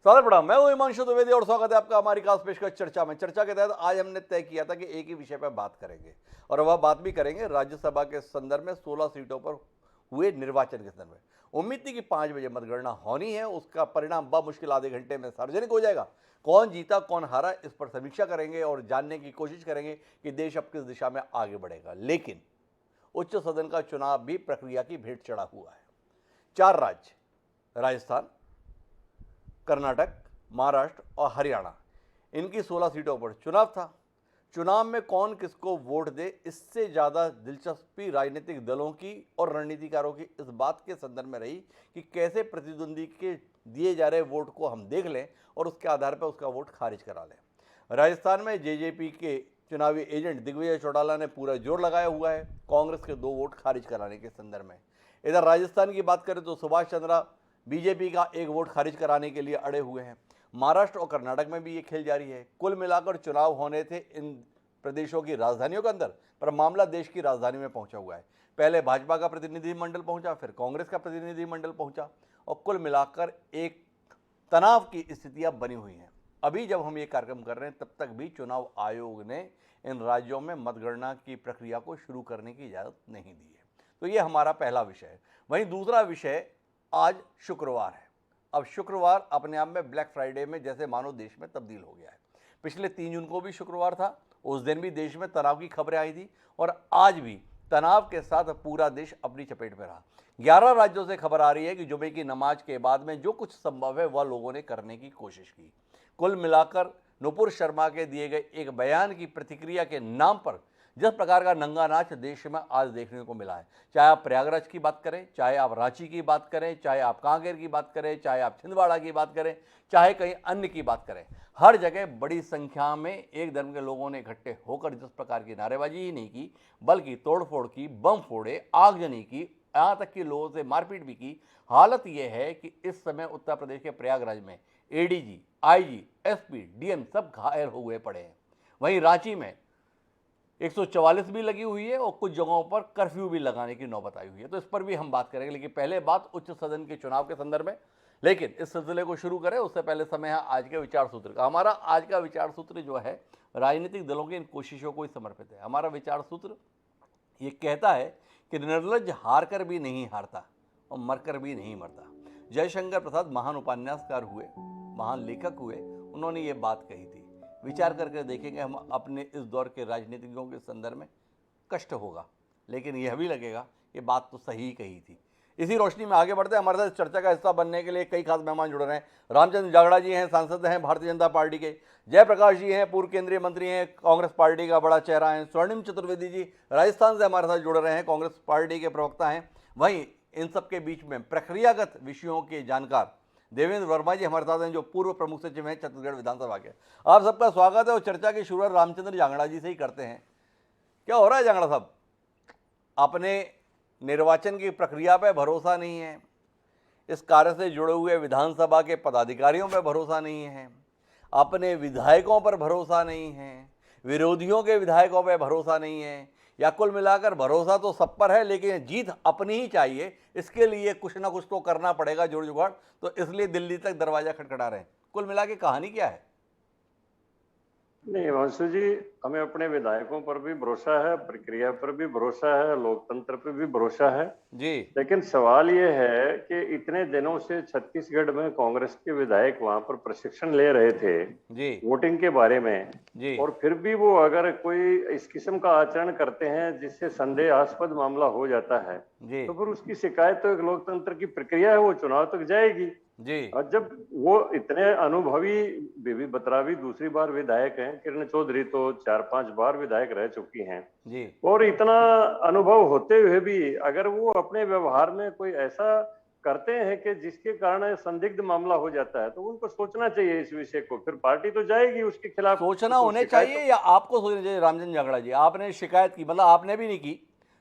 स्वागत प्रणाम, मैं हूं हिमांशु द्विवेदी और स्वागत है आपका हमारी खास पेशकश चर्चा में। चर्चा के तहत आज हमने तय किया था कि एक ही विषय पर बात करेंगे और वह बात भी करेंगे राज्यसभा के संदर्भ में 16 सीटों पर हुए निर्वाचन के संदर्भ में। उम्मीद थी कि 5 बजे मतगणना होनी है, उसका परिणाम बमुश्किल आधे घंटे में सार्वजनिक हो जाएगा। कौन जीता कौन हारा इस पर समीक्षा करेंगे और जानने की कोशिश करेंगे कि देश अब किस दिशा में आगे बढ़ेगा। लेकिन उच्च सदन का चुनाव भी प्रक्रिया की भेंट चढ़ा हुआ है। 4 राज्य राजस्थान, कर्नाटक, महाराष्ट्र और हरियाणा, इनकी 16 सीटों पर चुनाव था। चुनाव में कौन किसको वोट दे, इससे ज़्यादा दिलचस्पी राजनीतिक दलों की और रणनीतिकारों की इस बात के संदर्भ में रही कि कैसे प्रतिद्वंदी के दिए जा रहे वोट को हम देख लें और उसके आधार पर उसका वोट खारिज करा लें। राजस्थान में जेजेपी के चुनावी एजेंट दिग्विजय चौटाला ने पूरा जोर लगाया हुआ है कांग्रेस के 2 वोट खारिज कराने के संदर्भ में। इधर राजस्थान की बात करें तो सुभाष चंद्रा बीजेपी का 1 वोट खारिज कराने के लिए अड़े हुए हैं। महाराष्ट्र और कर्नाटक में भी ये खेल जारी है। कुल मिलाकर चुनाव होने थे इन प्रदेशों की राजधानियों के अंदर, पर मामला देश की राजधानी में पहुंचा हुआ है। पहले भाजपा का प्रतिनिधिमंडल पहुंचा, फिर कांग्रेस का प्रतिनिधिमंडल पहुंचा और कुल मिलाकर एक तनाव की स्थितियां बनी हुई हैं। अभी जब हम ये कार्यक्रम कर रहे हैं तब तक भी चुनाव आयोग ने इन राज्यों में मतगणना की प्रक्रिया को शुरू करने की इजाज़त नहीं दी है। तो ये हमारा पहला विषय है। वहीं दूसरा विषय, आज शुक्रवार है। अब शुक्रवार अपने आप में ब्लैक फ्राइडे में जैसे मानो देश में तब्दील हो गया है। पिछले 3 जून को भी शुक्रवार था, उस दिन भी देश में तनाव की खबरें आई थी और आज भी तनाव के साथ पूरा देश अपनी चपेट में रहा। 11 राज्यों से खबर आ रही है कि जुमे की नमाज के बाद में जो कुछ संभव है वह लोगों ने करने की कोशिश की। कुल मिलाकर नुपुर शर्मा के दिए गए एक बयान की प्रतिक्रिया के नाम पर जिस प्रकार का नंगा नाच देश में आज देखने को मिला है, चाहे आप प्रयागराज की बात करें, चाहे आप रांची की बात करें, चाहे आप कांकेर की बात करें, चाहे आप छिंदवाड़ा की बात करें, चाहे कहीं अन्य की बात करें, हर जगह बड़ी संख्या में एक धर्म के लोगों ने इकट्ठे होकर जिस प्रकार की नारेबाजी ही नहीं की बल्कि तोड़फोड़ की, बम फोड़े, आगजनी की, यहाँ तक कि लोगों से मारपीट भी की। हालत यह है कि इस समय उत्तर प्रदेश के प्रयागराज में एडीजी, आईजी, एसपी, डीएम सब घायल हुए पड़े हैं। वहीं रांची में 144 भी लगी हुई है और कुछ जगहों पर कर्फ्यू भी लगाने की नौबत आई हुई है। तो इस पर भी हम बात करेंगे, लेकिन पहले बात उच्च सदन के चुनाव के संदर्भ में। लेकिन इस सिलसिले को शुरू करें उससे पहले समय है आज के विचार सूत्र का। हमारा आज का विचार सूत्र जो है राजनीतिक दलों की इन कोशिशों को ही समर्पित है। हमारा विचार सूत्र ये कहता है कि निर्लज्ज हार कर भी नहीं हारता और मरकर भी नहीं मरता। जयशंकर प्रसाद महान उपन्यासकार हुए, महान लेखक हुए, उन्होंने ये बात कही थी। विचार करके देखेंगे हम अपने इस दौर के राजनीतिज्ञों के संदर्भ में। कष्ट होगा लेकिन यह भी लगेगा कि बात तो सही कही थी। इसी रोशनी में आगे बढ़ते हैं। हमारे साथ चर्चा का हिस्सा बनने के लिए कई खास मेहमान जुड़ रहे हैं। रामचंद्र जागड़ा जी हैं, सांसद हैं भारतीय जनता पार्टी के। जयप्रकाश जी हैं, पूर्व केंद्रीय मंत्री हैं, कांग्रेस पार्टी का बड़ा चेहरा है। स्वर्णिम चतुर्वेदी जी राजस्थान से हमारे साथ जुड़ रहे हैं, कांग्रेस पार्टी के प्रवक्ता हैं। वहीं इन सबके बीच में प्रक्रियागत विषयों के जानकार देवेंद्र वर्मा जी हमारे साथ हैं, जो पूर्व प्रमुख सचिव हैं छत्तीसगढ़ विधानसभा के। आप सबका स्वागत है और चर्चा की शुरुआत रामचंद्र जांगड़ा जी से ही करते हैं। क्या हो रहा है जांगड़ा साहब? अपने निर्वाचन की प्रक्रिया पे भरोसा नहीं है, इस कार्य से जुड़े हुए विधानसभा के पदाधिकारियों पर भरोसा नहीं है, अपने विधायकों पर भरोसा नहीं है, विरोधियों के विधायकों पर भरोसा नहीं है, या कुल मिलाकर भरोसा तो सब पर है लेकिन जीत अपनी ही चाहिए, इसके लिए कुछ ना कुछ तो करना पड़ेगा जोड़ जुगाड़, तो इसलिए दिल्ली तक दरवाजा खटखटा रहे हैं। कुल मिला के कहानी क्या है? नहीं हिमांशु जी, हमें अपने विधायकों पर भी भरोसा है, प्रक्रिया पर भी भरोसा है, लोकतंत्र पर भी भरोसा है जी लेकिन सवाल ये है कि इतने दिनों से छत्तीसगढ़ में कांग्रेस के विधायक वहां पर प्रशिक्षण ले रहे थे जी वोटिंग के बारे में, जी और फिर भी वो अगर कोई इस किस्म का आचरण करते हैं जिससे संदेहास्पद मामला हो जाता है जी तो फिर उसकी शिकायत तो एक लोकतंत्र की प्रक्रिया है, वो चुनाव तक जाएगी। जी और जब वो इतने अनुभवी बीबी बतरावी दूसरी बार विधायक हैं, किरण चौधरी तो 4-5 बार विधायक रह चुकी हैं, जी और इतना अनुभव होते हुए भी अगर वो अपने व्यवहार में कोई ऐसा करते हैं कि जिसके कारण संदिग्ध मामला हो जाता है तो उनको सोचना चाहिए इस विषय को। फिर पार्टी तो जाएगी उसके खिलाफ, सोचना तो होने शिकायत चाहिए या आपको सोचना चाहिए? रामचंद्र जांगड़ा जी, आपने शिकायत की, मतलब आपने भी नहीं की,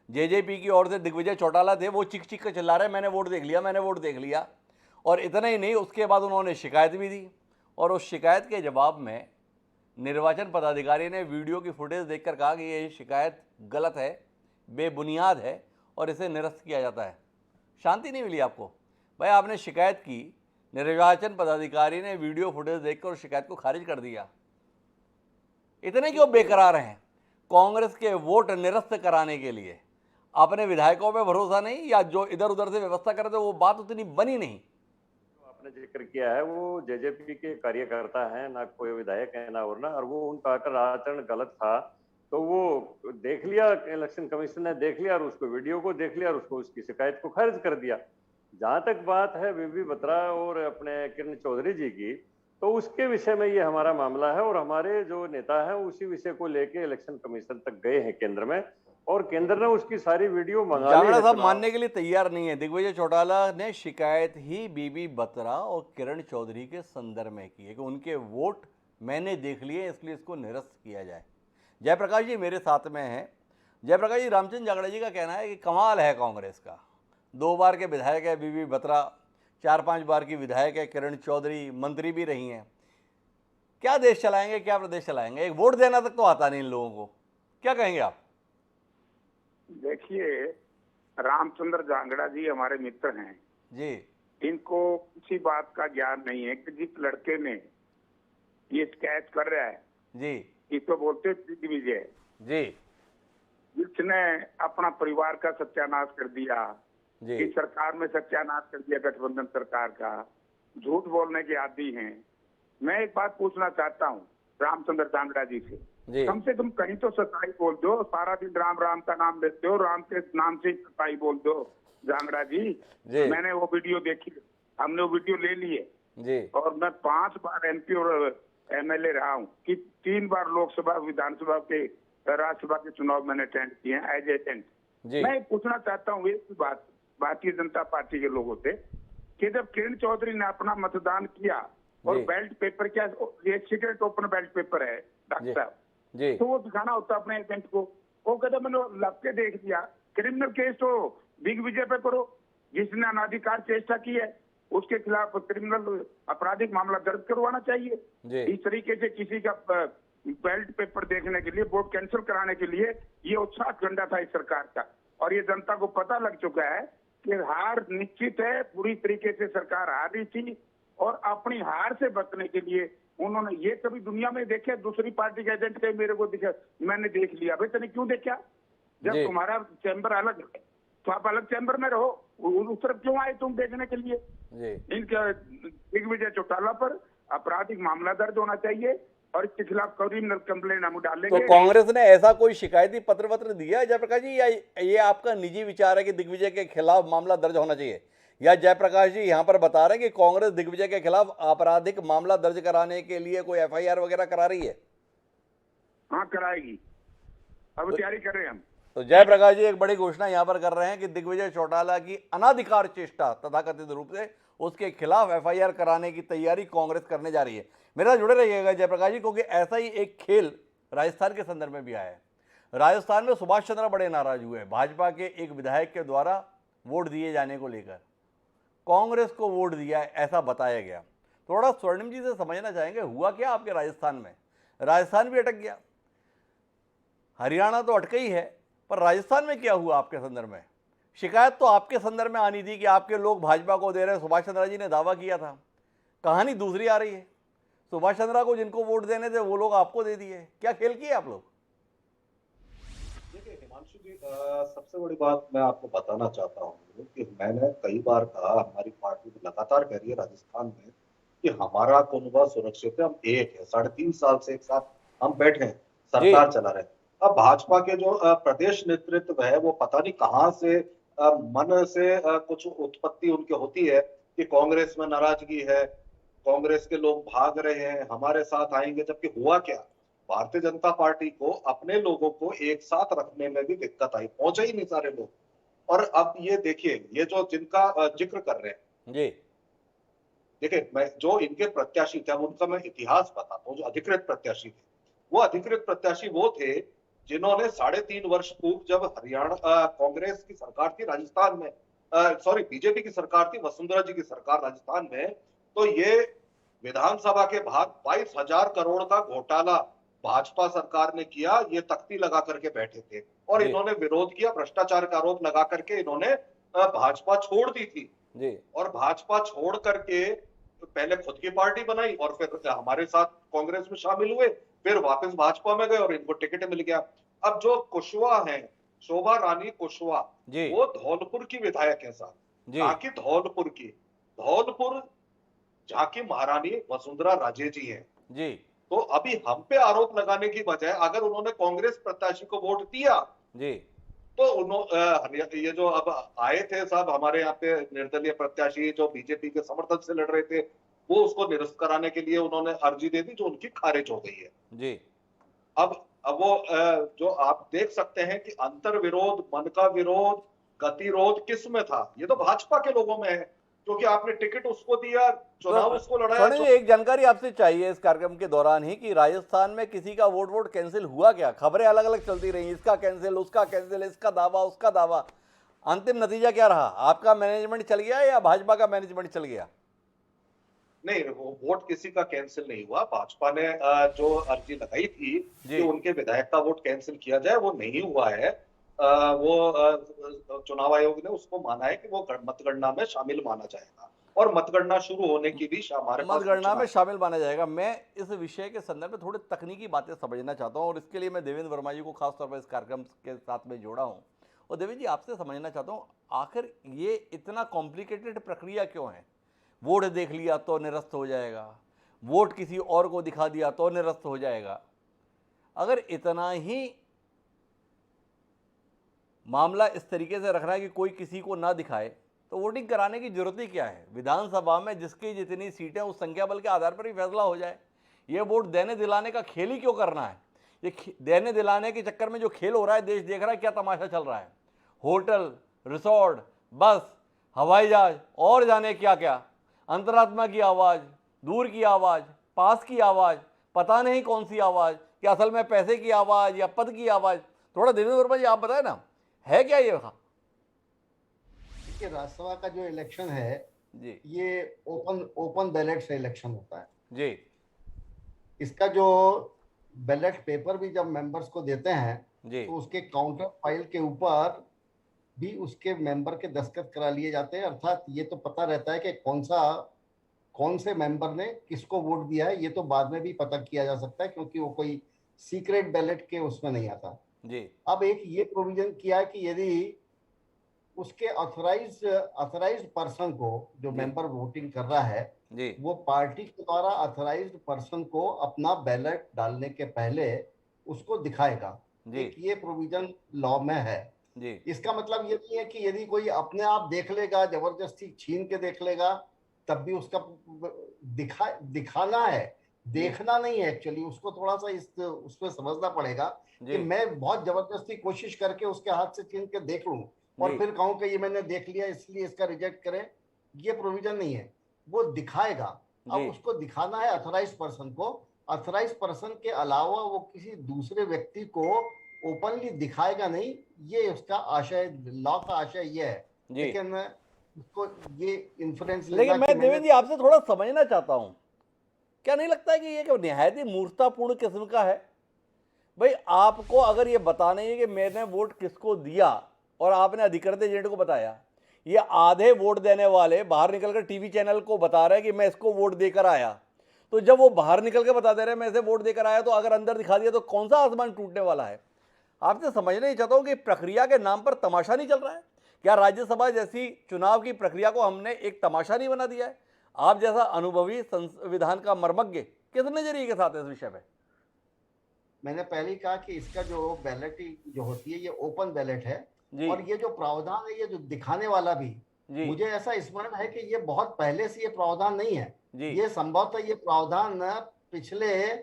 जेजेपी की ओर से दिग्विजय चौटाला थे, वो चिक चिक कर चिल्ला रहे मैंने वोट देख लिया, मैंने वोट देख लिया। और इतना ही नहीं, उसके बाद उन्होंने शिकायत भी दी और उस शिकायत के जवाब में निर्वाचन पदाधिकारी ने वीडियो की फुटेज देखकर कहा कि ये शिकायत गलत है, बेबुनियाद है और इसे निरस्त किया जाता है। शांति नहीं मिली आपको? भाई आपने शिकायत की, निर्वाचन पदाधिकारी ने वीडियो फुटेज देखकर उस शिकायत को खारिज कर दिया। इतने क्यों बेकरार हैं? कांग्रेस के वोट निरस्त कराने के लिए अपने विधायकों पे भरोसा नहीं, या जो इधर उधर से व्यवस्था करे तो वो बात उतनी बनी नहीं। आपने जिक्र किया है वो जेजेपी के कार्यकर्ता हैं, ना कोई विधायक है ना, और वो उनका आचरण गलत था, तो वो देख लिया, इलेक्शन कमीशन ने देख लिया और उसको वीडियो को देख लिया और उसको उसकी शिकायत को खारिज कर दिया। जहां तक बात है बीबी बत्रा और अपने किरण चौधरी जी की, तो उसके विषय में ये हमारा मामला है और हमारे जो नेता हैं उसी विषय को लेके इलेक्शन कमीशन तक गए हैं केंद्र में, और केंद्र ने उसकी सारी वीडियो मंगा ली जांगड़ा है। साहब मानने के लिए तैयार नहीं है। दिग्विजय चौटाला ने शिकायत ही बीबी बत्रा और किरण चौधरी के संदर्भ में की है कि उनके वोट मैंने देख लिए, इसलिए इसको निरस्त किया जाए। जयप्रकाश जी मेरे साथ में हैं। जयप्रकाश जी, रामचंद्र जांगड़ा जी का कहना है कि कमाल है कांग्रेस का, 2 बार के विधायक है बीबी बत्रा, 4-5 बार की विधायक है किरण चौधरी, मंत्री भी रही हैं। क्या देश चलाएंगे, क्या प्रदेश चलाएंगे? एक वोट देना तक तो आता नहीं इन लोगों को। क्या कहेंगे आप? देखिए, रामचंद्र जांगड़ा जी हमारे मित्र हैं जी। इनको किसी बात का ज्ञान नहीं है कि जिस लड़के ने ये स्केच कर रहा है जी इसको बोलते दिग्विजय, जी जिसने अपना परिवार का सत्यानाश कर दिया, जी इस सरकार में सत्यानाश कर दिया गठबंधन सरकार का, झूठ बोलने के आदी हैं। मैं एक बात पूछना चाहता हूँ रामचंद्र जांगड़ा जी से, जी कम से कम कहीं तो सच्चाई बोल दो। सारा दिन राम राम का नाम लेते हो, राम के नाम से सच्चाई बोल दो। जांगड़ा जी, मैंने वो वीडियो देखी, हमने वो वीडियो ले लिए जी, और मैं 5 बार एमपी और एमएलए रहा हूँ कि 3 बार लोकसभा विधानसभा के राज्यसभा के चुनाव मैंने अटेंड किए हैं एज एजेंट। मैं पूछना चाहता हूँ एक बात भारतीय जनता पार्टी के लोगों से कि जब किरण चौधरी ने अपना मतदान किया और बैलेट पेपर, क्या ये सीक्रेट ओपन बैलेट पेपर है डॉक्टर साहब, तो वो दिखाना होता अपने एजेंट को, वो कहता मैंने लग के देख दिया। क्रिमिनल केस तो दिग्विजय पे करो, जिसने अनाधिकार चेष्टा की है उसके खिलाफ क्रिमिनल आपराधिक मामला दर्ज करवाना चाहिए। इस तरीके से किसी का बैलेट पेपर देखने के लिए, वोट कैंसिल कराने के लिए ये उत्साह गंडा था इस सरकार का, और ये जनता को पता लग चुका है कि हार निश्चित है। पूरी तरीके से सरकार हार रही थी और अपनी हार से बचने के लिए उन्होंने, ये कभी दुनिया में देखे दूसरी पार्टी के एजेंट के मेरे को दिखा, मैंने देख लिया। भाई तूने क्यों देखा? जब तुम्हारा चैम्बर अलग है तो आप अलग चैम्बर में रहो, उस तरफ क्यों आए तुम देखने के लिए? इनके दिग्विजय चौटाला पर आपराधिक मामला दर्ज होना चाहिए और इसके खिलाफ क्रिमिनल कंप्लेंट हम डालेंगे। तो कांग्रेस ने ऐसा कोई शिकायती पत्र वत्र दिया है जयप्रकाश जी, या ये आपका निजी विचार है कि दिग्विजय के खिलाफ मामला दर्ज होना चाहिए? या जयप्रकाश जी यहाँ पर बता रहे हैं कि कांग्रेस दिग्विजय के खिलाफ आपराधिक मामला दर्ज कराने के लिए कोई एफआईआर वगैरह करा रही है? हाँ, कराएगी, अब तैयारी कर रहे हैं हम। तो जयप्रकाश जी एक बड़ी घोषणा यहाँ पर कर रहे हैं कि दिग्विजय चौटाला की अनाधिकार चेष्टा तथाकथित रूप से उसके खिलाफ एफआईआर कराने की तैयारी कांग्रेस करने जा रही है। मेरे साथ जुड़े रहिएगा जयप्रकाश जी, क्योंकि ऐसा ही एक खेल राजस्थान के संदर्भ में भी आया है। राजस्थान में सुभाष चंद्र बड़े नाराज हुए भाजपा के एक विधायक के द्वारा वोट दिए जाने को लेकर। कांग्रेस को वोट दिया ऐसा बताया गया। थोड़ा स्वर्णिम जी से समझना चाहेंगे हुआ क्या आपके राजस्थान में? राजस्थान भी अटक गया, हरियाणा तो अटका ही है, पर राजस्थान में क्या हुआ आपके संदर्भ में? शिकायत तो आपके संदर्भ में आनी थी कि आपके लोग भाजपा को दे रहे हैं, सुभाष चंद्रा जी ने दावा किया था। कहानी दूसरी आ रही है, सुभाष चंद्रा को जिनको वोट देने थे वो लोग आपको दे दिए। क्या खेल किए आप लोग? देखिए हिमांशु जी, सबसे बड़ी बात मैं आपको बताना चाहता हूँ कि मैंने कई बार कहा, हमारी पार्टी लगातार कह रही है राजस्थान में कि हमारा कुनबा सुरक्षित है, हम एक है, 3.5 साल से एक साथ हम बैठे हैं, सरकार चला रहे हैं। अब भाजपा के जो प्रदेश नेतृत्व है वो पता नहीं कहाँ से मन से कुछ उत्पत्ति उनकी होती है कि कांग्रेस में नाराजगी है, कांग्रेस के लोग भाग रहे हैं, हमारे साथ आएंगे, जबकि हुआ क्या? भारतीय जनता पार्टी को अपने लोगों को एक साथ रखने में भी दिक्कत आई, पहुंचे ही नहीं सारे लोग। और अब ये देखिए, ये जो जिनका जिक्र कर रहे हैं जी, देखिए मैं जो इनके प्रत्याशी थे, उनका मैं इतिहास बताता हूँ। जो अधिकृत प्रत्याशी थे, वो अधिकृत प्रत्याशी वो थे जिन्होंने 3.5 वर्ष पूर्व जब हरियाणा कांग्रेस की सरकार थी राजस्थान में, बीजेपी की सरकार थी, वसुंधरा जी की सरकार राजस्थान में, तो ये विधानसभा के बाहर 22,000 करोड़ का घोटाला भाजपा सरकार ने किया, ये तख्ती लगा करके बैठे थे और इन्होंने विरोध किया, भ्रष्टाचार का आरोप लगा करके इन्होंने भाजपा छोड़ दी थी। और भाजपा छोड़ करके पहले खुद की पार्टी बनाई और फिर हमारे साथ कांग्रेस में शामिल हुए, फिर वापस भाजपा में गए और इनको टिकट मिल गया। अब जो कुशवाहा है, शोभा रानी कुशवाहा, जी वो धौलपुर की विधायक है साहब, जी जहाँ की धौलपुर की, धौलपुर जहाँ की महारानी वसुंधरा राजे जी हैं। जी तो अभी हम पे आरोप लगाने की बजाय अगर उन्होंने कांग्रेस प्रत्याशी को वोट दिया जी तो ये जो अब आए थे साहब हमारे यहाँ पे निर्दलीय प्रत्याशी जो बीजेपी के समर्थन से लड़ रहे थे, वो उसको निरस्त कराने के लिए उन्होंने अर्जी दे दी जो उनकी खारिज हो गई है। जी अब वो जो आप देख सकते हैं कि अंतर विरोध, मन का विरोध, गतिरोध किस में था? ये तो भाजपा के लोगों में है, क्योंकि आपने टिकट उसको दिया, चुनाव तो उसको लड़ाया। स्वर्ण जी, एक जानकारी आपसे चाहिए इस कार्यक्रम के दौरान ही कि राजस्थान में किसी का वोट कैंसिल हुआ क्या? खबरें अलग अलग चलती रही, इसका कैंसिल, उसका कैंसिल, इसका दावा, उसका दावा। अंतिम नतीजा क्या रहा? आपका मैनेजमेंट चल गया या भाजपा का मैनेजमेंट चल गया? नहीं, वो वोट किसी का कैंसिल नहीं हुआ। भाजपा ने जो अर्जी लगाई थी कि उनके विधायक का वोट कैंसिल किया जाए, वो नहीं हुआ है। वो चुनाव आयोग ने उसको माना है कि वो मतगणना में शामिल माना जाएगा और मतगणना शुरू होने की भी हमारे पास मतगणना में शामिल माना जाएगा। मैं इस विषय के संदर्भ में थोड़ी तकनीकी बातें समझना चाहता हूं और इसके लिए मैं देवेंद्र वर्मा जी को खासतौर पर इस कार्यक्रम के साथ में जोड़ा हूं। और देवेंद्र जी, आपसे समझना चाहता हूं, आखिर ये इतना कॉम्प्लिकेटेड प्रक्रिया क्यों है? वोट देख लिया तो निरस्त हो जाएगा, वोट किसी और को दिखा दिया तो निरस्त हो जाएगा। अगर इतना ही मामला इस तरीके से रखना है कि कोई किसी को ना दिखाए, तो वोटिंग कराने की जरूरत ही क्या है? विधानसभा में जिसकी जितनी सीटें उस संख्या बल के आधार पर ही फैसला हो जाए। ये वोट देने दिलाने का खेल ही क्यों करना है? ये देने दिलाने के चक्कर में जो खेल हो रहा है, देश देख रहा है क्या तमाशा चल रहा है। होटल, रिसोर्ट, बस, हवाई जहाज और जाने क्या क्या, अंतरात्मा की आवाज़, दूर की आवाज़, पास की आवाज़, पता नहीं कौन सी आवाज़, कि असल में पैसे की आवाज़ या पद की आवाज़। थोड़ा देवेंद्र वर्मा जी आप बताए ना, है क्या ये? देखिए, राज्यसभा का जो इलेक्शन है जी, ये ओपन बैलेट से इलेक्शन होता है जी, इसका जो बैलेट पेपर भी जब मेंबर्स को देते हैं जी, तो उसके काउंटर फाइल के ऊपर भी उसके मेंबर के दस्तखत करा लिए जाते हैं। अर्थात ये तो पता रहता है कि कौन से मेंबर ने किसको वोट दिया है। ये तो बाद में भी पता किया जा सकता है क्योंकि वो कोई सीक्रेट बैलेट के उसमें नहीं आता। जी, अब एक ये प्रोविजन किया है कि यदि उसके ऑथराइज्ड पर्सन को, जो मेंबर वोटिंग कर रहा है, जी, वो पार्टी के द्वारा ऑथराइज्ड पर्सन को अपना बैलेट डालने के पहले उसको दिखाएगा। जी, एक ये प्रोविजन लॉ में है। जी, इसका मतलब ये नहीं है कि यदि कोई अपने आप देख लेगा, जबरदस्ती छीन के देख लेगा, तब भी उसका दिखाना है, देखना नहीं है। एक्चुअली उसको थोड़ा सा उसमें समझना पड़ेगा कि मैं बहुत जबरदस्ती कोशिश करके उसके हाथ से छीन के देख लूं और फिर कहूं कि ये मैंने देख लिया इसलिए इसका रिजेक्ट करें, ये प्रोविजन नहीं है। वो दिखाएगा। अब उसको दिखाना है ऑथराइज्ड पर्सन को। ऑथराइज्ड पर्सन के अलावा वो किसी दूसरे व्यक्ति को ओपनली दिखाएगा नहीं। ये उसका आशय, लॉ का आशय ये है। लेकिन उसको ये इन्फ्लुएंस, लेकिन मैं देवेंद्र जी आपसे थोड़ा समझना चाहता हूं, क्या नहीं लगता है कि ये निहायत ही मूर्खतापूर्ण किस्म का है? भाई, आपको अगर ये बताना है कि मैंने वोट किसको दिया और आपने अधिकृत एजेंट को बताया, ये आधे वोट देने वाले बाहर निकलकर टीवी चैनल को बता रहे हैं कि मैं इसको वोट देकर आया। तो जब वो बाहर निकल के बता दे रहे हैं मैं इसे वोट देकर आया, तो अगर अंदर दिखा दिया तो कौन सा आसमान टूटने वाला है? आपसे समझना ही चाहता हूं कि प्रक्रिया के नाम पर तमाशा नहीं चल रहा है क्या? राज्यसभा जैसी चुनाव की प्रक्रिया को हमने एक तमाशा नहीं बना दिया है? आप जैसा अनुभवी संविधान का मर्मज्ञ किस नजरिए के साथ इस विषय पे? मैंने पहले ही कहा कि इसका जो बैलेट जो होती है ये ओपन बैलेट है। और ये जो प्रावधान है, ये जो दिखाने वाला भी, मुझे ऐसा स्मरण है कि ये बहुत पहले से ये प्रावधान नहीं है। ये संभवतः ये प्रावधान पिछले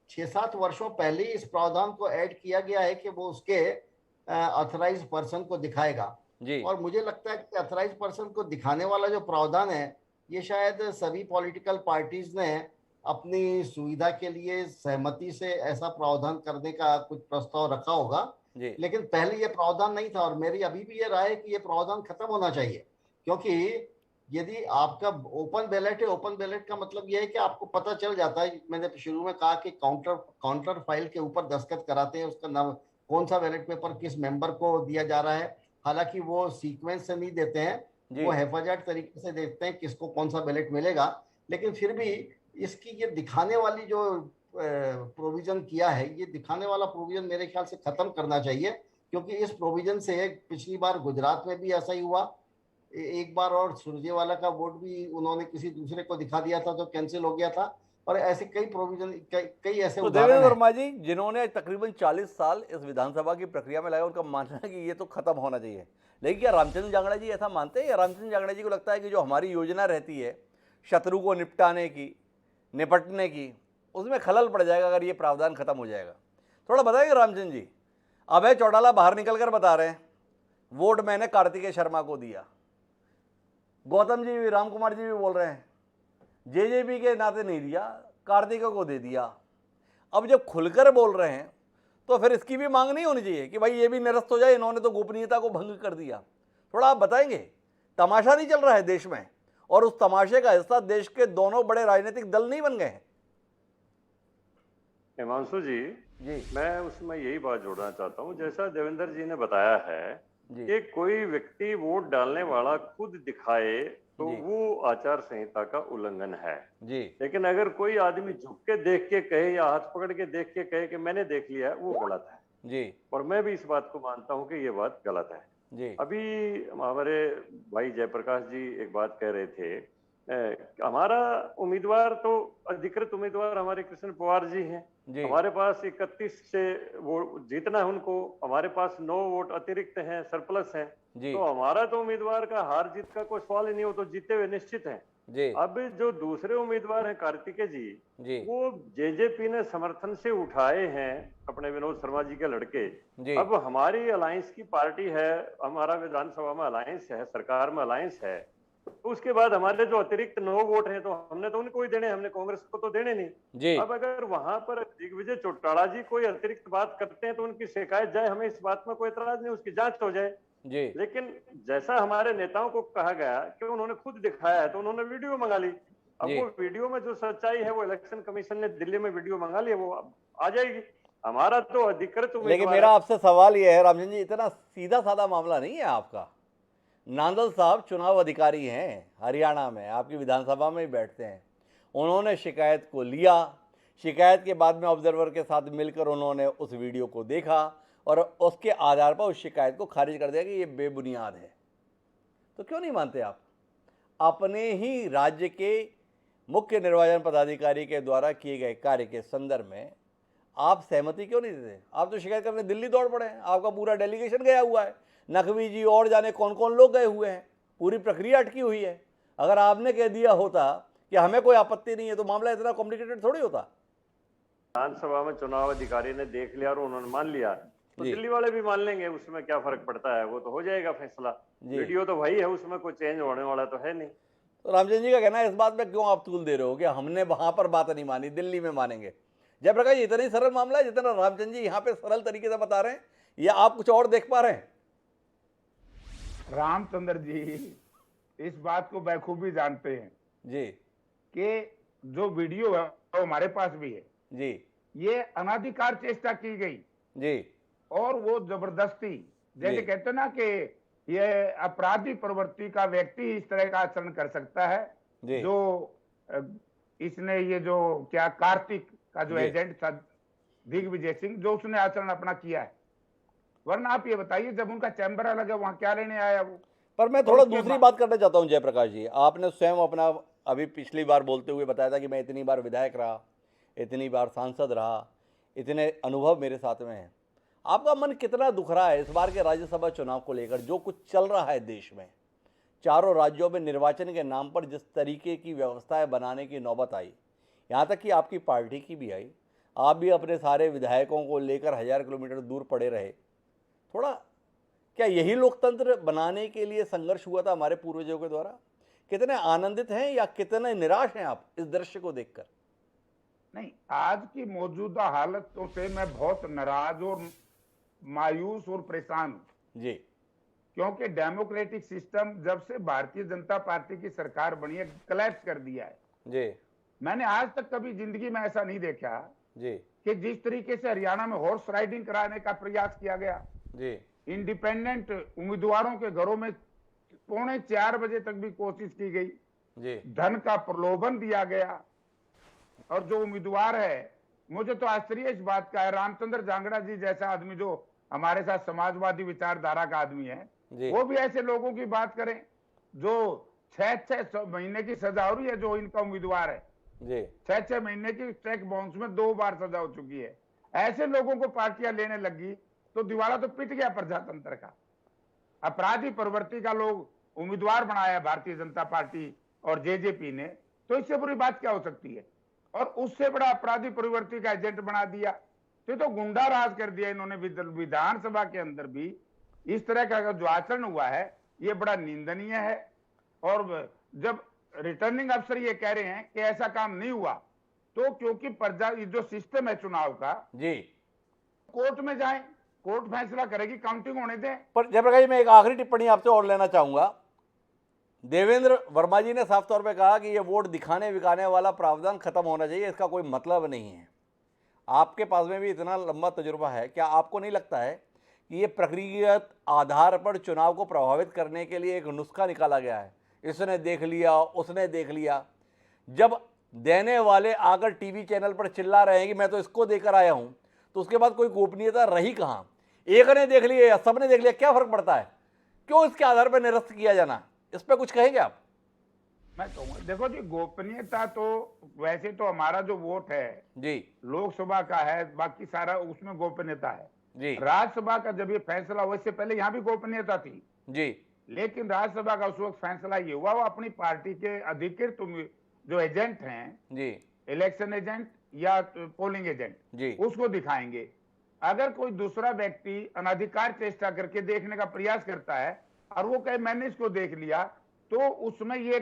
6-7 वर्षों पहले इस प्रावधान को ऐड किया गया है कि वो उसके ऑथराइज्ड पर्सन को दिखाएगा। और मुझे लगता है कि ऑथराइज्ड पर्सन को दिखाने वाला जो प्रावधान है, ये शायद सभी पॉलिटिकल पार्टीज ने अपनी सुविधा के लिए सहमति से ऐसा प्रावधान करने का कुछ प्रस्ताव रखा होगा। लेकिन पहले ये प्रावधान नहीं था और मेरी अभी भी ये राय है कि ये प्रावधान खत्म होना चाहिए। क्योंकि यदि आपका ओपन बैलेट है, ओपन बैलेट का मतलब यह है कि आपको पता चल जाता है। मैंने शुरू में कहा कि काउंटर फाइल के ऊपर दस्तखत कराते हैं, उसका नाम, कौन सा बैलेट पेपर किस मेंबर को दिया जा रहा है। हालांकि वो सीक्वेंस से नहीं देते हैं, वो हेफाजत तरीके से देखते हैं किसको कौन सा बैलेट मिलेगा। लेकिन फिर भी इसकी ये दिखाने वाली जो प्रोविजन किया है, ये दिखाने वाला प्रोविजन मेरे ख्याल से खत्म करना चाहिए, क्योंकि इस प्रोविजन से पिछली बार गुजरात में भी ऐसा ही हुआ, एक बार और सुरजेवाला का वोट भी उन्होंने किसी दूसरे को दिखा दिया था तो कैंसिल हो गया था, और ऐसे कई प्रोविजन, कई ऐसे तो उदाहरण देवेंद्र हैं। वर्मा जी, जिन्होंने तकरीबन 40 साल इस विधानसभा की प्रक्रिया में लगाया, उनका मानना है कि ये तो खत्म होना चाहिए, लेकिन क्या रामचंद्र जांगड़ा जी ऐसा मानते हैं, या रामचंद्र जांगड़ा जी को लगता है कि जो हमारी योजना रहती है शत्रु को निपटाने की, निपटने की, उसमें खलल पड़ जाएगा अगर ये प्रावधान खत्म हो जाएगा? थोड़ा बताएंगे रामचंद्र जी। अभय चौटाला बाहर निकल कर बता रहे हैं वोट मैंने कार्तिकेय शर्मा को दिया, गौतम जी भी, राम कुमार जी भी बोल रहे हैं जेजेपी के नाते नहीं दिया, कार्तिकेय को दे दिया। अब जब खुलकर बोल रहे हैं तो फिर इसकी भी मांग नहीं होनी चाहिए कि भाई ये भी निरस्त हो जाए, इन्होंने तो गोपनीयता को भंग कर दिया? थोड़ा आप बताएंगे, तमाशा नहीं चल रहा है देश में, और उस तमाशे का हिस्सा देश के दोनों बड़े राजनीतिक दल नहीं बन गए हैं? हिमांशु जी, मैं उसमें यही बात जोड़ना चाहता हूँ, जैसा देवेंद्र जी ने बताया है कि कोई व्यक्ति वोट डालने वाला खुद दिखाए तो वो आचार संहिता का उल्लंघन है जी। लेकिन अगर कोई आदमी झुक के देख के कहे या हाथ पकड़ के देख के कहे कि मैंने देख लिया है, वो गलत है जी। और मैं भी इस बात को मानता हूँ कि ये बात गलत है जी। अभी हमारे भाई जयप्रकाश जी एक बात कह रहे थे, हमारा उम्मीदवार तो अधिकृत उम्मीदवार हमारे कृष्ण पवार जी हैं, हमारे पास 31 से वो जीतना है उनको, हमारे पास 9 वोट अतिरिक्त हैं, सरप्लस हैं, तो हमारा तो उम्मीदवार का हार जीत का कोई सवाल ही नहीं हो, तो जीते हुए निश्चित हैं जी। अब जो दूसरे उम्मीदवार हैं कार्तिकेय जी, वो जेजेपी ने समर्थन से उठाए हैं, अपने विनोद शर्मा जी के लड़के। अब हमारी अलायंस की पार्टी है, हमारा विधानसभा में अलायंस है, सरकार में अलायंस है, तो उसके बाद हमारे जो अतिरिक्त 9 वोट हैं तो हमने तो उनको ही देने, हमने कांग्रेस को तो देने नहीं जी। अब अगर वहां पर दिग्विजय चौटाला जी कोई अतिरिक्त बात करते हैं तो उनकी शिकायत जाए, हमें इस बात में कोई एतराज नहीं, उसकी जांच हो जाए जी। लेकिन जैसा हमारे नेताओं को कहा गया कि उन्होंने खुद दिखाया है तो उन्होंने वीडियो मंगा ली, अब वो वीडियो में जो सच्चाई है वो इलेक्शन कमीशन ने दिल्ली में वीडियो मंगा ली, वो आ जाएगी। हमारा तो अधिकृत, लेकिन मेरा आपसे सवाल ये है रामचंद्र जी, इतना सीधा साधा मामला नहीं है आपका। नांदल साहब चुनाव अधिकारी हैं हरियाणा में, आपकी विधानसभा में ही बैठते हैं, उन्होंने शिकायत को लिया, शिकायत के बाद में ऑब्जर्वर के साथ मिलकर उन्होंने उस वीडियो को देखा और उसके आधार पर उस शिकायत को खारिज कर दिया कि ये बेबुनियाद है। तो क्यों नहीं मानते आप? अपने ही राज्य के मुख्य निर्वाचन पदाधिकारी के द्वारा किए गए कार्य के संदर्भ में आप सहमति क्यों नहीं देते? आप तो शिकायत करने दिल्ली दौड़ पड़े हैं, आपका पूरा डेलीगेशन गया हुआ है, नकवी जी और जाने कौन कौन लोग गए हुए हैं, पूरी प्रक्रिया अटकी हुई है। अगर आपने कह दिया होता कि हमें कोई आपत्ति नहीं है तो मामला इतना कॉम्प्लिकेटेड थोड़ी होता। विधानसभा में चुनाव अधिकारी ने देख लिया और उन्होंने मान लिया तो दिल्ली वाले भी मान लेंगे, उसमें क्या फर्क पड़ता है, वो तो हो जाएगा फैसला। वीडियो तो वही है, उसमें कोई चेंज होने वाला तो है नहीं। तो रामचंद्र जी का कहना है इस बात में क्यों आप तूल दे रहे हो कि हमने वहां पर बात नहीं मानी, दिल्ली में मानेंगे? जयप्रकाश, इतना ही सरल मामला है जितना रामचंद्र जी यहाँ पे सरल तरीके से बता रहे हैं, या आप कुछ और देख पा रहे हैं? रामचंद्र जी इस बात को बखूबी जानते हैं जी कि जो वीडियो है वो हमारे पास भी है जी, ये अनाधिकार चेष्टा की गई जी, और वो जबरदस्ती, जैसे कहते ना कि ये अपराधी प्रवृत्ति का व्यक्ति इस तरह का आचरण कर सकता है जी। जो इसने ये जो क्या कार्तिक का जो एजेंट था दिग्विजय सिंह, जो उसने आचरण अपना किया है, वरना आप ये बताइए जब उनका चैम्बर अलग है वहां क्या लेने आया वो? पर मैं थोड़ा दूसरी बात करना चाहता हूं जयप्रकाश जी, आपने स्वयं अपना अभी पिछली बार बोलते हुए बताया था कि मैं इतनी बार विधायक रहा, इतनी बार सांसद रहा, इतने अनुभव मेरे साथ में हैं। आपका मन कितना दुख रहा है इस बार के राज्यसभा चुनाव को लेकर? जो कुछ चल रहा है देश में, चारों राज्यों में निर्वाचन के नाम पर जिस तरीके की व्यवस्थाएं बनाने की नौबत आई, यहाँ तक कि आपकी पार्टी की भी आई, आप भी अपने सारे विधायकों को लेकर 1000 किलोमीटर दूर पड़े रहे। थोड़ा क्या यही लोकतंत्र बनाने के लिए संघर्ष हुआ था हमारे पूर्वजों के द्वारा? कितने आनंदित हैं या कितने निराश हैं आप इस दृश्य को देखकर? नहीं, आज की मौजूदा हालतों से मैं बहुत नाराज और मायूस और परेशान हूं जी, क्योंकि डेमोक्रेटिक सिस्टम जब से भारतीय जनता पार्टी की सरकार बनी है कोलैप्स कर दिया है जी। मैंने आज तक कभी जिंदगी में ऐसा नहीं देखा जी कि जिस तरीके से हरियाणा में हॉर्स राइडिंग कराने का प्रयास किया गया जी, इंडिपेंडेंट उम्मीदवारों के घरों में 3:45 बजे तक भी कोशिश की गई, धन का प्रलोभन दिया गया। और जो उम्मीदवार है, मुझे तो आश्चर्य इस बात का है, रामचंद्र जांगड़ा जी जैसा आदमी जो हमारे साथ समाजवादी विचारधारा का आदमी है, वो भी ऐसे लोगों की बात करें जो 6-6 महीने की सजा हो रही है। जो इनका उम्मीदवार है, 6-6 महीने की चेक बाउंस में 2 बार सजा हो चुकी है। ऐसे लोगों को पार्टियां लेने लगी तो दिवाला तो पिट गया प्रजातंत्र का। अपराधी प्रवृत्ति का लोग उम्मीदवार बनाया भारतीय जनता पार्टी और जेजेपी ने, तो इससे बुरी बात क्या हो सकती है। और उससे बड़ा अपराधी प्रवृत्ति का एजेंट बना दिया, तो गुंडा राज कर दिया इन्होंने। विधानसभा के अंदर भी इस तरह का जो आचरण हुआ है ये बड़ा निंदनीय है। और जब रिटर्निंग अफसर ये कह रहे हैं कि ऐसा काम नहीं हुआ, तो क्योंकि प्रजा जो सिस्टम है चुनाव का कोर्ट में जाएं, कोर्ट फैसला करेगी, काउंटिंग होने दें। पर जयप्रकाश जी, मैं एक आखिरी टिप्पणी आपसे और लेना चाहूंगा। देवेंद्र वर्मा जी ने साफ तौर पे कहा कि ये वोट दिखाने विकाने वाला प्रावधान खत्म होना चाहिए, इसका कोई मतलब नहीं है। आपके पास में भी इतना लंबा तजुर्बा है, क्या आपको नहीं लगता है कि ये प्रक्रियागत आधार पर चुनाव को प्रभावित करने के लिए एक नुस्खा निकाला गया है? इसने देख लिया, उसने देख लिया। जब देने वाले आकर टीवी चैनल पर चिल्ला रहे हैं कि मैं तो इसको देकर आया हूं, तो उसके बाद कोई गोपनीयता रही कहां? एक ने देख लिया या सबने देख लिया, क्या फर्क पड़ता है? क्यों इसके आधार पर निरस्त किया जाना? इस पर कुछ कहेंगे आप? मैं कहूँगा, देखो जी, गोपनीयता तो वैसे तो हमारा जो वोट है जी लोकसभा का है, बाकी सारा उसमें गोपनीयता है जी। राज्यसभा का जब ये फैसला हुआ, इससे पहले यहाँ भी गोपनीयता थी जी, लेकिन राज्यसभा का उस वक्त फैसला ये हुआ, वो अपनी पार्टी के अधिकृत जो एजेंट हैं जी, इलेक्शन एजेंट या पोलिंग एजेंट जी, उसको दिखाएंगे। अगर कोई दूसरा व्यक्ति अनधिकार चेष्टा करके देखने का प्रयास करता है और वो कहे मैंने इसको देख लिया, तो उसमें ये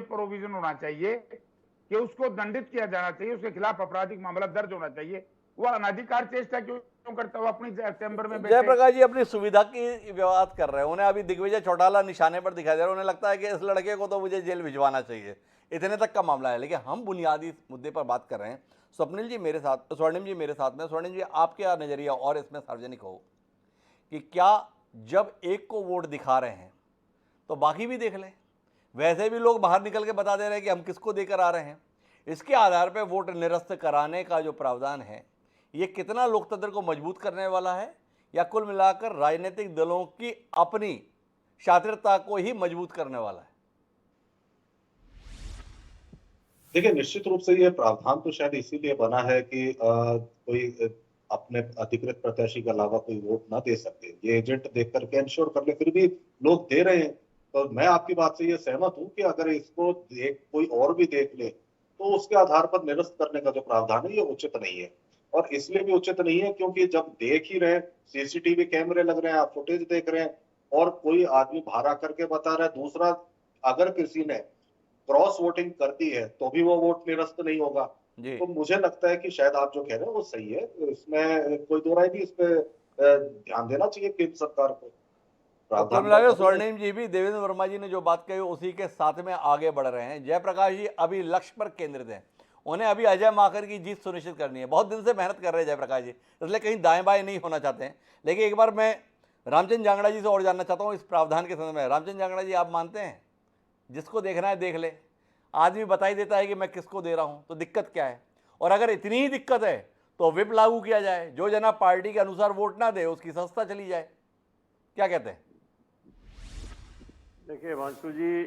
प्रोविजन होना चाहिए कि उसको दंडित किया जाना चाहिए, उसके खिलाफ आपराधिक मामला दर्ज होना चाहिए। वो अनधिकार चेष्टा क्यों करता है? अपनी चैम्बर में जयप्रकाश जी अपनी सुविधा की बात कर रहे हैं। उन्हें अभी दिग्विजय चौटाला निशाने पर दिखाई दे रहा है, उन्हें लगता है कि इस लड़के को तो मुझे जेल भिजवाना चाहिए, इतने तक का मामला है। लेकिन हम बुनियादी मुद्दे पर बात कर रहे हैं। स्वप्निल जी मेरे साथ, स्वर्णिम जी मेरे साथ में। स्वर्णिम जी, आपका नजरिया और इसमें सार्वजनिक हो कि क्या जब एक को वोट दिखा रहे हैं तो बाकी भी देख लें? वैसे भी लोग बाहर निकल के बता दे रहे हैं कि हम किसको देकर आ रहे हैं। इसके आधार पर वोट निरस्त कराने का जो प्रावधान है, ये कितना लोकतंत्र को मजबूत करने वाला है, या कुल मिलाकर राजनीतिक दलों की अपनी शातिरता को ही मजबूत करने वाला है? देखिए, निश्चित रूप से ये प्रावधान तो शायद इसीलिए बना है कि कोई अपने अधिकृत प्रत्याशी के अलावा कोई वोट ना दे सके, ये एजेंट देख करके इंश्योर कर ले। फिर भी लोग दे रहे हैं, तो मैं आपकी बात से ये सहमत हूं कि अगर इसको कोई और भी देख ले तो उसके आधार पर निरस्त करने का जो प्रावधान है ये उचित नहीं है। और इसलिए भी उचित नहीं है क्योंकि जब देख ही रहे, सीसीटीवी कैमरे लग रहे हैं, आप फुटेज देख रहे हैं, और कोई आदमी बाहर आकर के बता रहा है, दूसरा अगर किसी ने क्रॉस वोटिंग कर दी है तो भी वो वोट निरस्त नहीं होगा। तो मुझे लगता है कि शायद आप जो कह रहे हैं वो सही है, इसमें कोई दो राय नहीं। इस पे ध्यान देना चाहिए केंद्र सरकार को। स्वर्णिम जी भी देवेंद्र वर्मा जी ने जो बात कही उसी के साथ में आगे बढ़ रहे हैं। जयप्रकाश जी अभी लक्ष्य पर केंद्रित हैं, उन्हें अभी अजय माकन की जीत सुनिश्चित करनी है। बहुत दिन से मेहनत कर रहे हैं जयप्रकाश जी, इसलिए कहीं दाएं बाएं नहीं होना चाहते हैं। लेकिन एक बार मैं रामचंद्र जांगड़ा जी से और जानना चाहता हूँ इस प्रावधान के संदर्भ में। रामचंद्र जांगड़ा जी, आप मानते हैं जिसको देखना है देख ले, आदमी बता ही देता है कि मैं किसको दे रहा हूं, तो दिक्कत क्या है? और अगर इतनी ही दिक्कत है तो विप लागू किया जाए, जो जना पार्टी के अनुसार वोट ना दे उसकी सस्ता चली जाए। क्या कहते हैं? देखिए हिमांशु जी,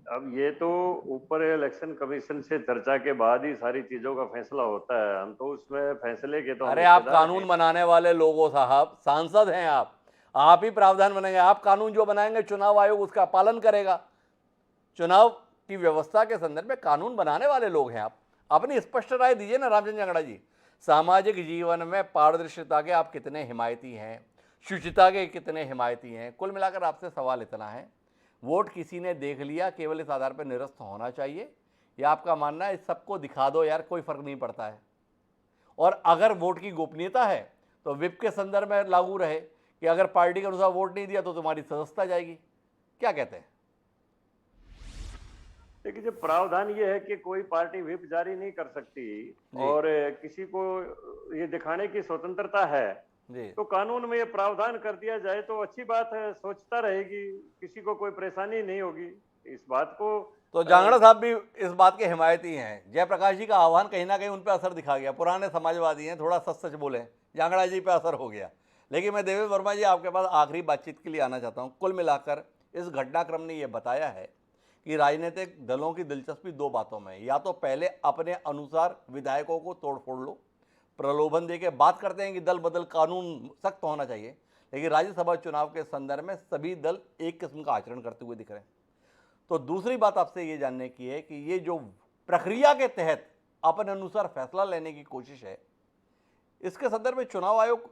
अब ये तो ऊपर इलेक्शन कमीशन से चर्चा के बाद ही सारी चीजों का फैसला होता है। हम तो उसमें फैसले के तो अरे आप कानून बनाने वाले लोगों साहब, सांसद हैं आप ही प्रावधान बनाएंगे। आप कानून जो बनाएंगे चुनाव आयोग उसका पालन करेगा। चुनाव की व्यवस्था के संदर्भ में कानून बनाने वाले लोग हैं आप, अपनी स्पष्ट राय दीजिए ना। रामचंद्र जांगड़ा जी, सामाजिक जीवन में पारदर्शिता के आप कितने हिमायती हैं, शुचिता के कितने हिमायती हैं? कुल मिलाकर आपसे सवाल इतना है, वोट किसी ने देख लिया, केवल इस आधार पर निरस्त होना चाहिए, या आपका मानना है सबको दिखा दो यार, कोई फर्क नहीं पड़ता है? और अगर वोट की गोपनीयता है तो विप के संदर्भ में लागू रहे कि अगर पार्टी के अनुसार वोट नहीं दिया तो तुम्हारी सदस्यता जाएगी। क्या कहते हैं? देखिए, जो प्रावधान ये है कि कोई पार्टी व्हिप जारी नहीं कर सकती और किसी को ये दिखाने की स्वतंत्रता है, तो कानून में ये प्रावधान कर दिया जाए तो अच्छी बात है, सोचता रहेगी, किसी को कोई परेशानी नहीं होगी। इस बात को तो जांगड़ा साहब भी इस बात के हिमायती हैं। जयप्रकाश जी का आह्वान कहीं ना कहीं उन पर असर दिखा गया। पुराने समाजवादी हैं, थोड़ा सच सच बोले, जांगड़ा जी पे असर हो गया। लेकिन मैं देवेंद्र वर्मा जी आपके पास आखिरी बातचीत के लिए आना चाहता हूँ। कुल मिलाकर इस घटनाक्रम ने यह बताया है कि राजनीतिक दलों की दिलचस्पी दो बातों में, या तो पहले अपने अनुसार विधायकों को तोड़ फोड़ लो, प्रलोभन दे के बात करते हैं कि दल बदल कानून सख्त होना चाहिए, लेकिन राज्यसभा चुनाव के संदर्भ में सभी दल एक किस्म का आचरण करते हुए दिख रहे हैं। तो दूसरी बात आपसे ये जानने की है कि ये जो प्रक्रिया के तहत अपने अनुसार फैसला लेने की कोशिश है, इसके संदर्भ में चुनाव आयोग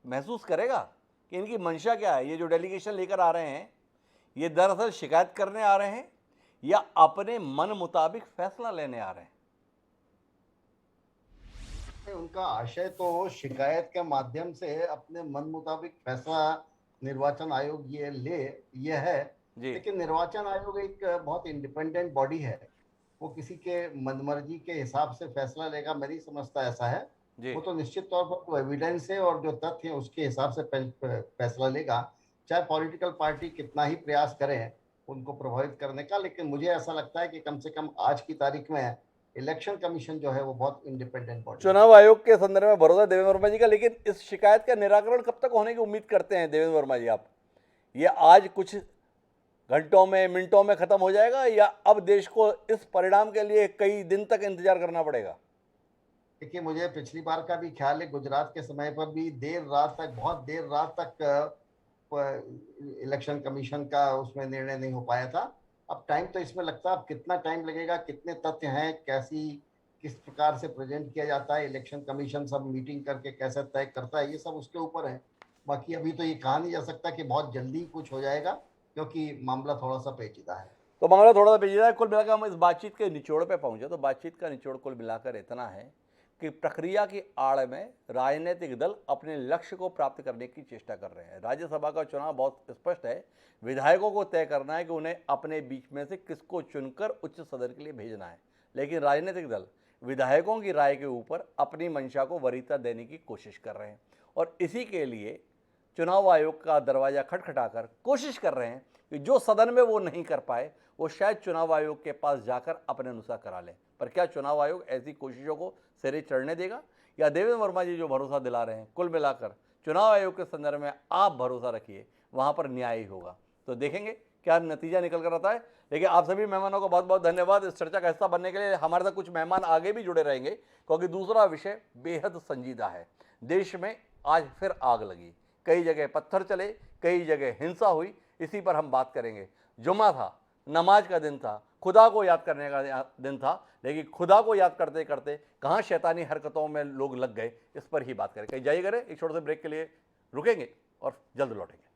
महसूस करेगा कि इनकी मंशा क्या है? ये जो डेलीगेशन लेकर आ रहे हैं, ये दरअसल शिकायत करने आ रहे हैं या अपने मन मुताबिक फैसला लेने आ रहे हैं? उनका आशय तो शिकायत के माध्यम से अपने मन मुताबिक फैसला निर्वाचन आयोग ये है, लेकिन निर्वाचन आयोग एक बहुत इंडिपेंडेंट बॉडी है, वो किसी के मनमर्जी के हिसाब से फैसला लेगा मैं नहीं समझता ऐसा है। वो तो निश्चित तौर पर एविडेंस है और जो तथ्य है उसके हिसाब से फैसला लेगा, चाहे पॉलिटिकल पार्टी कितना ही प्रयास करें उनको प्रभावित करने का। लेकिन मुझे ऐसा लगता है कि कम से कम आज की तारीख में इलेक्शन कमीशन जो है वो बहुत इंडिपेंडेंट बॉडी, चुनाव आयोग के संदर्भ में भरोसा देवेंद्र वर्मा जी का। लेकिन इस शिकायत का निराकरण कब तक होने की उम्मीद करते हैं देवेंद्र वर्मा जी आप? ये आज कुछ घंटों में, मिनटों में खत्म हो जाएगा या अब देश को इस परिणाम के लिए कई दिन तक इंतजार करना पड़ेगा? देखिए, मुझे पिछली बार का भी ख्याल है, गुजरात के समय पर भी देर रात तक, बहुत देर रात तक इलेक्शन कमीशन का उसमें निर्णय नहीं हो पाया था। अब टाइम तो इसमें लगता है, अब कितना टाइम लगेगा, कितने तथ्य हैं, किस प्रकार से प्रेजेंट किया जाता है, इलेक्शन कमीशन सब मीटिंग करके कैसे तय करता है, ये सब उसके ऊपर है। बाकी अभी तो ये कहा नहीं जा सकता कि बहुत जल्दी कुछ हो जाएगा, क्योंकि मामला थोड़ा सा पेचीदा है। तो मामला थोड़ा सा पेचीदा है। कुल मिलाकर हम इस बातचीत के निचोड़ पे पहुंचे तो बातचीत का निचोड़ कुल मिलाकर इतना है कि प्रक्रिया की आड़ में राजनीतिक दल अपने लक्ष्य को प्राप्त करने की चेष्टा कर रहे हैं। राज्यसभा का चुनाव बहुत स्पष्ट है, विधायकों को तय करना है कि उन्हें अपने बीच में से किसको चुनकर उच्च सदन के लिए भेजना है। लेकिन राजनीतिक दल विधायकों की राय के ऊपर अपनी मंशा को वरीयता देने की कोशिश कर रहे हैं और इसी के लिए चुनाव आयोग का दरवाजा खटखटाकर कोशिश कर रहे हैं कि जो सदन में वो नहीं कर पाए वो शायद चुनाव आयोग के पास जाकर अपने अनुसार करा लें। पर क्या चुनाव आयोग ऐसी कोशिशों को सिरे चढ़ने देगा या देवेंद्र वर्मा जी जो भरोसा दिला रहे हैं, कुल मिलाकर चुनाव आयोग के संदर्भ में आप भरोसा रखिए, वहां पर न्याय ही होगा। तो देखेंगे क्या नतीजा निकल कर आता है। लेकिन आप सभी मेहमानों को बहुत बहुत धन्यवाद इस चर्चा का हिस्सा बनने के लिए। हमारे साथ कुछ मेहमान आगे भी जुड़े रहेंगे क्योंकि दूसरा विषय बेहद संजीदा है। देश में आज फिर आग लगी, कई जगह पत्थर चले, कई जगह हिंसा हुई, इसी पर हम बात करेंगे। जुम्मा था, नमाज का दिन था, खुदा को याद करने का दिन था, लेकिन खुदा को याद करते करते कहाँ शैतानी हरकतों में लोग लग गए, इस पर ही बात करें। कहीं जाइए करें, एक छोटे से ब्रेक के लिए रुकेंगे और जल्द लौटेंगे।